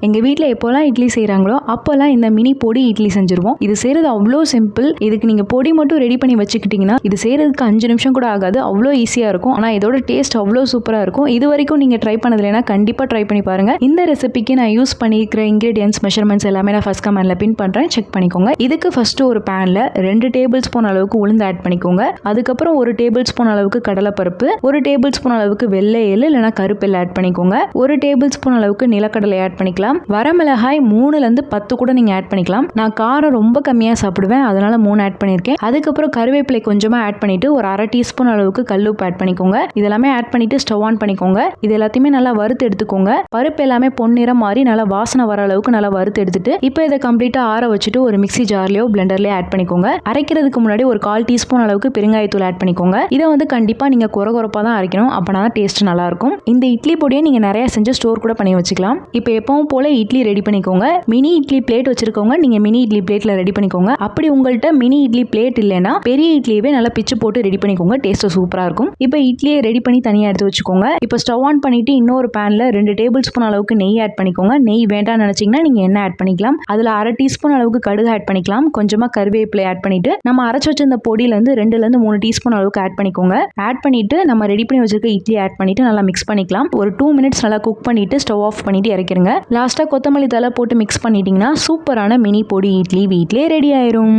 எங்கள் வீட்டில் எப்போல்லாம் இட்லி செய்கிறாங்களோ அப்போல்லாம் இந்த மினி பொடி இட்லி செஞ்சுருவோம். இது செய்கிறது அவ்வளோ சிம்பிள். இதுக்கு நீங்கள் பொடி மட்டும் ரெடி பண்ணி வச்சுக்கிட்டிங்கன்னா இது செய்கிறதுக்கு 5 நிமிஷம் கூட ஆகாது. அவ்வளோ ஈஸியாக இருக்கும். ஆனால் இதோட டேஸ்ட் அவ்வளோ சூப்பராக இருக்கும். இது வரைக்கும் நீங்கள் ட்ரை பண்ணதில்லைன்னா கண்டிப்பாக ட்ரை பண்ணி பாருங்கள். இந்த ரெசிபிக்கு நான் யூஸ் பண்ணியிருக்கிற இன்க்ரீடியன்ஸ் மெஷர்மெண்ட்ஸ் எல்லாமே நான் ஃபர்ஸ்ட் கமெண்ட்ல பின் பண்ணுறேன், செக் பண்ணிக்கோங்க. இதுக்கு ஃபர்ஸ்ட் ஒரு பேனில் 2 டேபிள் ஸ்பூன் அளவுக்கு உளுந்து ஆட் பண்ணிக்கோங்க. அதுக்கப்புறம் 1 டேபிள் ஸ்பூன் அளவுக்கு கடலைப்பருப்பு, 1 டேபிள் ஸ்பூன் அளவுக்கு வெள்ளை எள்ளு இல்லைனா கருப்பெல் ஆட் பண்ணிக்கோங்க. 1 டேபிள் ஸ்பூன் அளவுக்கு நிலக்கடலை ஆட் பண்ணிக்கலாம். வரமிளகாய் 3லேருந்து 10 கூட நீங்கள் ஆட் பண்ணிக்கலாம். நான் காரம் ரொம்ப கம்மியாக சாப்பிடுவேன், அதனால 3 ஆட் பண்ணியிருக்கேன். அதுக்கப்புறம் கருவேப்பிலை கொஞ்சமாக ஆட் பண்ணிட்டு ஒரு 1/2 டீஸ்பூன் அளவுக்கு கல்லுப்பு ஆட் பண்ணிக்கோங்க. இதெல்லாமே ஆட் பண்ணிட்டு ஸ்டவ் ஆன் பண்ணிக்கோங்க. இது எல்லாத்தையுமே நல்லா வறுத்து எடுத்துக்கோங்க. பருப்பு எல்லாமே பொன்னிறம் மாதிரி நல்லா வாசனை வர அளவுக்கு நல்லா வறுத்து எடுத்துட்டு இப்போ இதை கம்ப்ளீட்டாக ஆற வச்சுட்டு ஒரு மிக்ஸி ஜார்லையோ பிளெண்டர்லையோ ஆட் பண்ணிக்கோங்க. அரைக்கிறதுக்கு முன்னாடி ஒரு 1/4 டீஸ்பூன் அளவுக்கு பெருங்காயத்தூள் ஆட் பண்ணிக்கோங்க. இதை கண்டிப்பாக நீங்கள் குறகுறப்பாக தான் அரைக்கணும், அப்போனா தான் டேஸ்ட் நல்லா இருக்கும். இந்த இட்லி பொடியை நீங்கள் நிறைய செஞ்சு ஸ்டோர் கூட பண்ணி வச்சுக்கலாம். இப்போ எப்பவும் போல இட்லி ரெடி பண்ணிக்கோங்க. மினி இட்லி பிளேட் வச்சிருக்கோங்க, நீங்க மினி இட்லி பிளேட்ல ரெடி பண்ணிக்கோங்க. அப்படி உங்கள்கிட்ட மினி இட்லி பிளேட் இல்லைன்னா பெரிய இட்லியவே நல்லா பிச்சு போட்டு ரெடி பண்ணிக்கோங்க. டேஸ்ட் சூப்பரா இருக்கும். இப்போ இட்லியை ரெடி பண்ணி தனியாக எடுத்து வச்சுக்கோங்க. இப்போ ஸ்டவ் ஆன் பண்ணிட்டு இன்னொரு பேன்ல 2 டேபிள் ஸ்பூன் அளவுக்கு நெய் ஆட் பண்ணிக்கோங்க. நெய் வேண்டாம்னு நினைச்சீங்கன்னா நீங்க எண்ணெய் ஆட் பண்ணிக்கலாம். அதுல 1/2 டீஸ்பூன் அளவுக்கு கடுகு ஆட் பண்ணிக்கலாம். கொஞ்சமா கருவேப்பிலை ஆட் பண்ணிட்டு நம்ம அரைச்சு வச்சிருந்த பொடியில இருந்து 2லேருந்து 3 டீஸ்பூன் அளவுக்கு ஆட் பண்ணிக்கோங்க. ஆட் பண்ணிட்டு நம்ம ரெடி பண்ணி வச்சிருக்க இட்லி ஆட் பண்ணிட்டு நல்லா மிக்ஸ் பண்ணிக்கலாம். ஒரு 2 மினிட்ஸ் நல்லா குக் பண்ணிட்டு ஸ்டவ் ஆஃப் பண்ணிட்டு இறக்கிருங்க. லாஸ்ட்டாக கொத்தமல்லி தழை போட்டு மிக்ஸ் பண்ணிட்டீங்கன்னா சூப்பரான மினி பொடி இட்லி வீட்டிலே ரெடி ஆயிரும்.